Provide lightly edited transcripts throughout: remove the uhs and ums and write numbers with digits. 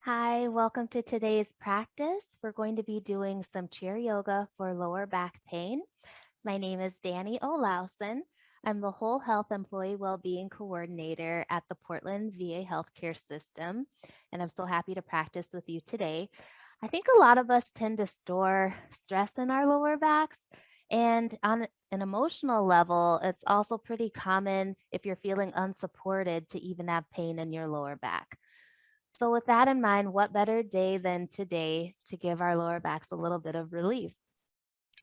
Hi, welcome to today's practice. We're going to be doing some chair yoga for lower back pain. My name is Danielle Olauson. I'm the Whole Health Employee Wellbeing Coordinator at the Portland VA Healthcare System, and I'm so happy to practice with you today. I think a lot of us tend to store stress in our lower backs, and on an emotional level, it's also pretty common if you're feeling unsupported to even have pain in your lower back. So, with that in mind, what better day than today to give our lower backs a little bit of relief?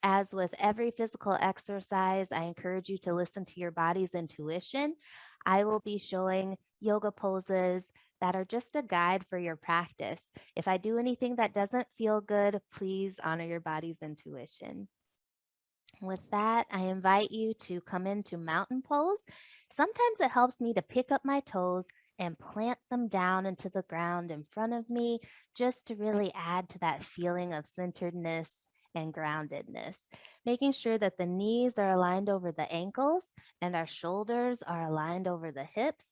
As with every physical exercise, I encourage you to listen to your body's intuition. I will be showing yoga poses that are just a guide for your practice. If I do anything that doesn't feel good, please honor your body's intuition. With that, I invite you to come into mountain pose. Sometimes it helps me to pick up my toes and plant them down into the ground in front of me, just to really add to that feeling of centeredness and groundedness. Making sure that the knees are aligned over the ankles and our shoulders are aligned over the hips,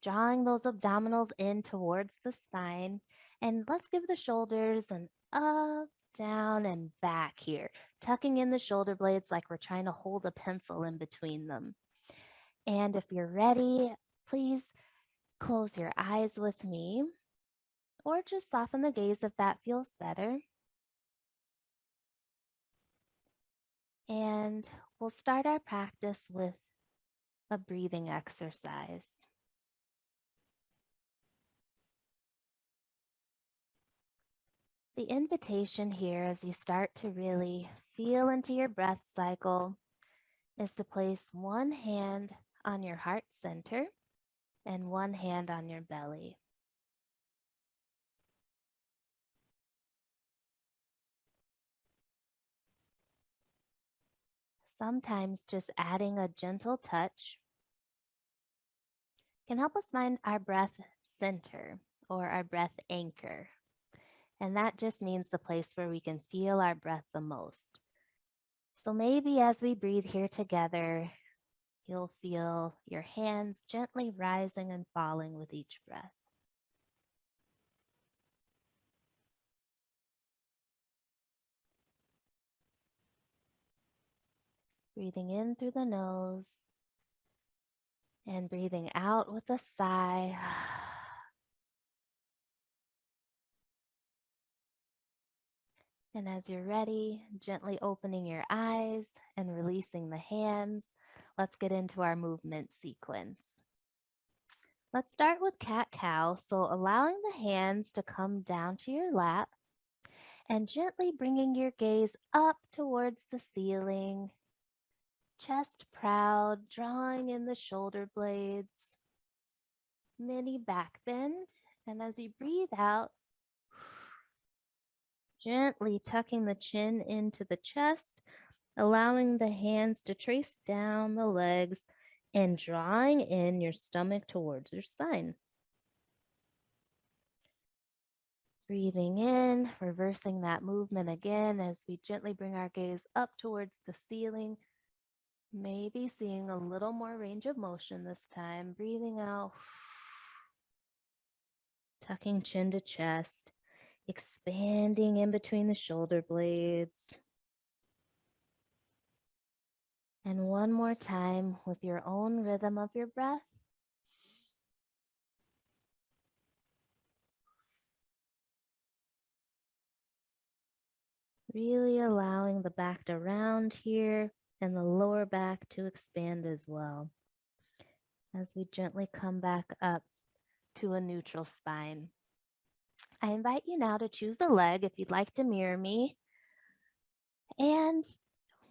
drawing those abdominals in towards the spine. And let's give the shoulders an up, down, and back here, tucking in the shoulder blades like we're trying to hold a pencil in between them. And if you're ready, please close your eyes with me, or just soften the gaze if that feels better. And we'll start our practice with a breathing exercise. The invitation here, as you start to really feel into your breath cycle, is to place one hand on your heart center and one hand on your belly. Sometimes just adding a gentle touch can help us find our breath center or our breath anchor. And that just means the place where we can feel our breath the most. So maybe as we breathe here together, you'll feel your hands gently rising and falling with each breath. Breathing in through the nose and breathing out with a sigh. And as you're ready, gently opening your eyes and releasing the hands, let's get into our movement sequence. Let's start with cat-cow. So allowing the hands to come down to your lap and gently bringing your gaze up towards the ceiling, chest proud, drawing in the shoulder blades, mini back bend. And as you breathe out, gently tucking the chin into the chest, allowing the hands to trace down the legs and drawing in your stomach towards your spine. Breathing in, reversing that movement again as we gently bring our gaze up towards the ceiling, maybe seeing a little more range of motion this time. Breathing out, tucking chin to chest, expanding in between the shoulder blades. And one more time with your own rhythm of your breath. Really allowing the back to round here and the lower back to expand as well. As we gently come back up to a neutral spine. I invite you now to choose a leg if you'd like to mirror me. And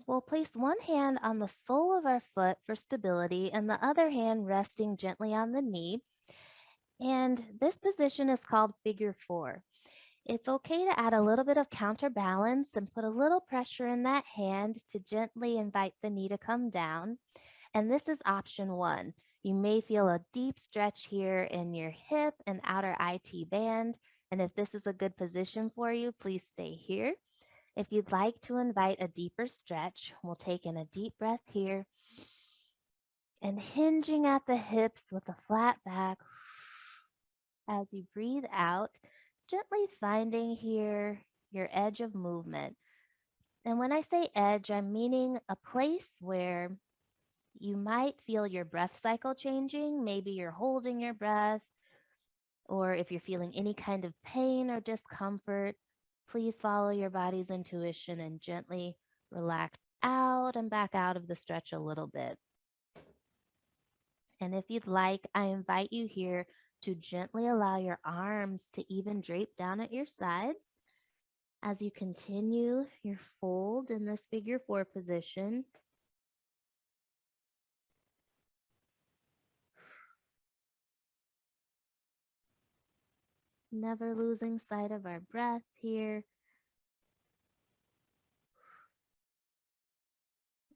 we'll place one hand on the sole of our foot for stability and the other hand resting gently on the knee. And this position is called figure four. It's okay to add a little bit of counterbalance and put a little pressure in that hand to gently invite the knee to come down. And this is option one. You may feel a deep stretch here in your hip and outer IT band. And if this is a good position for you, please stay here. If you'd like to invite a deeper stretch, we'll take in a deep breath here and hinging at the hips with a flat back. As you breathe out, gently finding here your edge of movement. And when I say edge, I'm meaning a place where you might feel your breath cycle changing. Maybe you're holding your breath, or if you're feeling any kind of pain or discomfort, please follow your body's intuition and gently relax out and back out of the stretch a little bit. And if you'd like, I invite you here to gently allow your arms to even drape down at your sides as you continue your fold in this figure four position. Never losing sight of our breath here.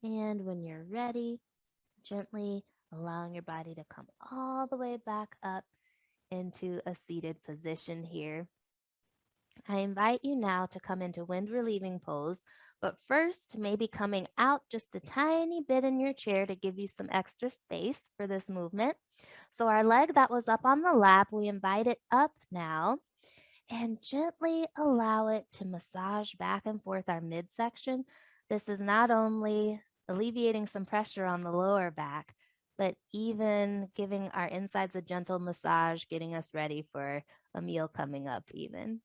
And when you're ready, gently allowing your body to come all the way back up into a seated position here. I invite you now to come into wind relieving pose, but first, maybe coming out just a tiny bit in your chair to give you some extra space for this movement. So our leg that was up on the lap, we invite it up now and gently allow it to massage back and forth our midsection. This is not only alleviating some pressure on the lower back, but even giving our insides a gentle massage, getting us ready for a meal coming up even.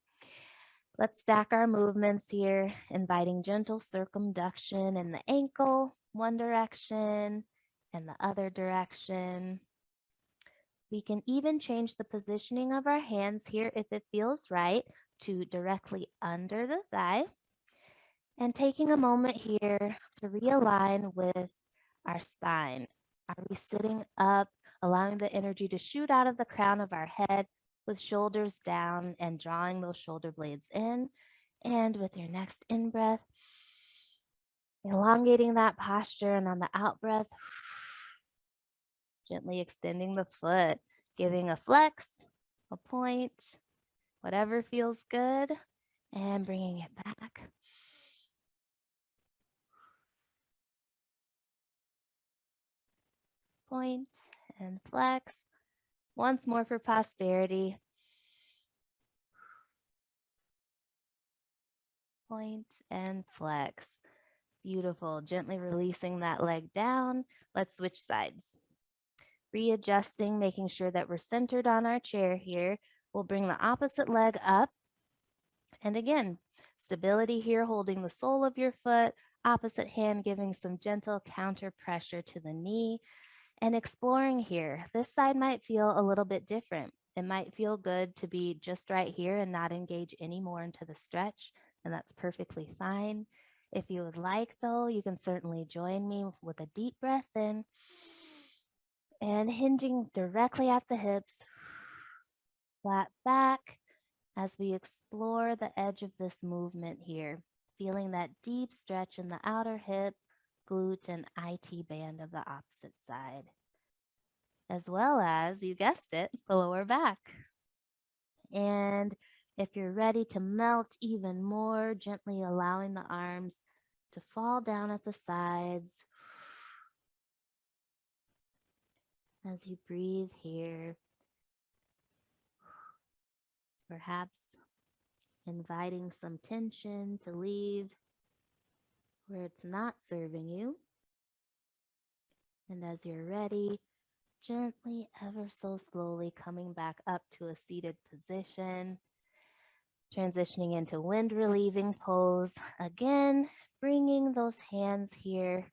Let's stack our movements here, inviting gentle circumduction in the ankle, one direction, and the other direction. We can even change the positioning of our hands here if it feels right to directly under the thigh. And taking a moment here to realign with our spine. Are we sitting up, allowing the energy to shoot out of the crown of our head with shoulders down and drawing those shoulder blades in? And with your next in-breath, elongating that posture, and on the out-breath, gently extending the foot, giving a flex, a point, whatever feels good, and bringing it back. Point and flex. Once more for prosperity. Point and flex. Beautiful. Gently releasing that leg down. Let's switch sides. Readjusting, making sure that we're centered on our chair here. We'll bring the opposite leg up. And again, stability here, holding the sole of your foot, opposite hand giving some gentle counter pressure to the knee, and exploring here. This side might feel a little bit different. It might feel good to be just right here and not engage any more into the stretch, and that's perfectly fine. If you would like, though, you can certainly join me with a deep breath in and hinging directly at the hips, flat back, as we explore the edge of this movement here, feeling that deep stretch in the outer hip, glute, and IT band of the opposite side, as well as, you guessed it, the lower back. And if you're ready to melt even more, gently allowing the arms to fall down at the sides as you breathe here. Perhaps inviting some tension to leave where it's not serving you. And as you're ready, gently, ever so slowly coming back up to a seated position, transitioning into wind relieving pose. Again, bringing those hands here,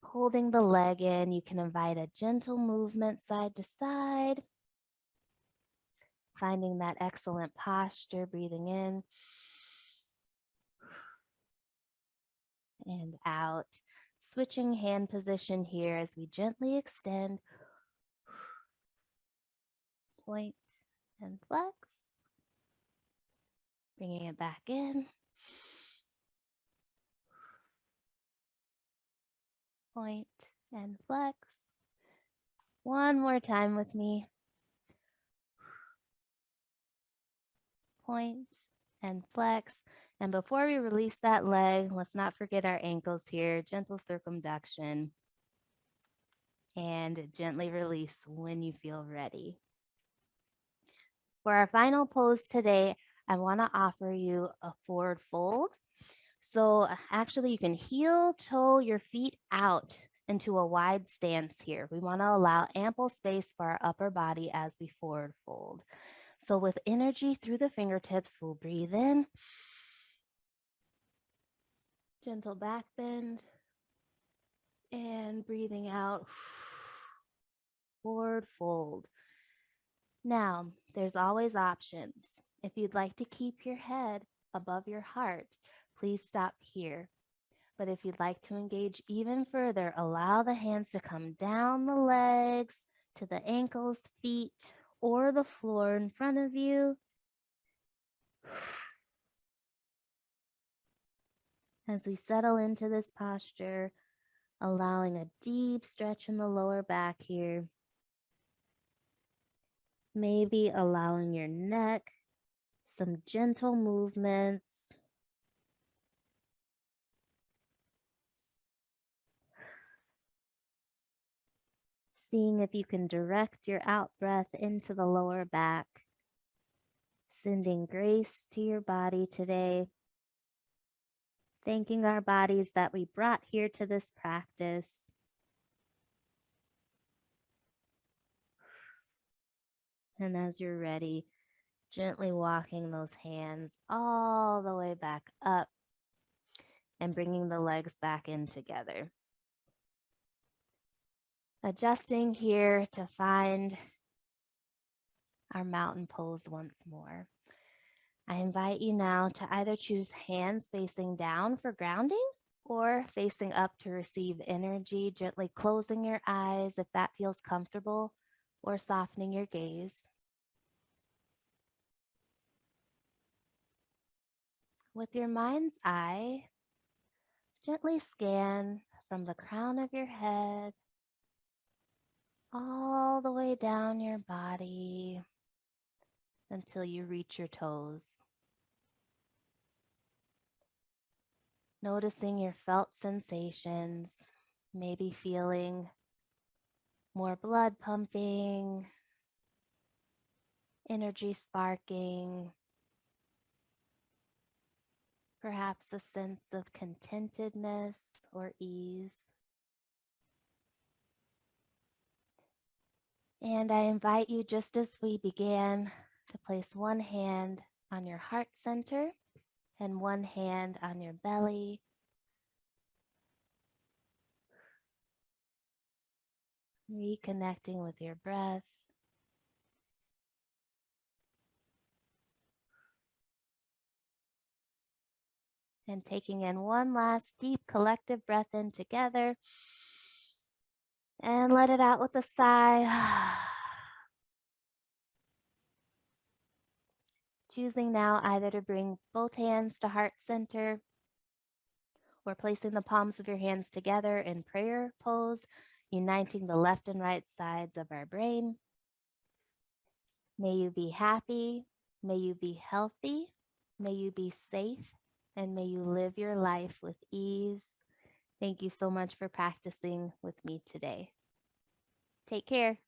holding the leg in. You can invite a gentle movement side to side, finding that excellent posture, breathing in and out. Switching hand position here as we gently extend, point and flex, bringing it back in, point and flex. One more time with me. Point and flex. And before we release that leg, let's not forget our ankles here. Gentle circumduction. And gently release when you feel ready. For our final pose today, I want to offer you a forward fold. So actually you can heel toe your feet out into a wide stance here. We want to allow ample space for our upper body as we forward fold. So with energy through the fingertips, we'll breathe in, gentle back bend, and breathing out, forward fold. Now, there's always options. If you'd like to keep your head above your heart, please stop here. But if you'd like to engage even further, allow the hands to come down the legs to the ankles, feet, or the floor in front of you. As we settle into this posture, allowing a deep stretch in the lower back here. Maybe allowing your neck some gentle movements. Seeing if you can direct your out breath into the lower back. Sending grace to your body today. Thanking our bodies that we brought here to this practice. And as you're ready, gently walking those hands all the way back up and bringing the legs back in together. Adjusting here to find our mountain pose once more. I invite you now to either choose hands facing down for grounding or facing up to receive energy, gently closing your eyes if that feels comfortable, or softening your gaze. With your mind's eye, gently scan from the crown of your head all the way down your body until you reach your toes. Noticing your felt sensations, maybe feeling more blood pumping, energy sparking, perhaps a sense of contentedness or ease. And I invite you, just as we began, to place one hand on your heart center and one hand on your belly. Reconnecting with your breath. And taking in one last deep collective breath in together. And let it out with a sigh. Choosing now either to bring both hands to heart center or placing the palms of your hands together in prayer pose, uniting the left and right sides of our brain. May you be happy, may you be healthy, may you be safe, and may you live your life with ease. Thank you so much for practicing with me today. Take care.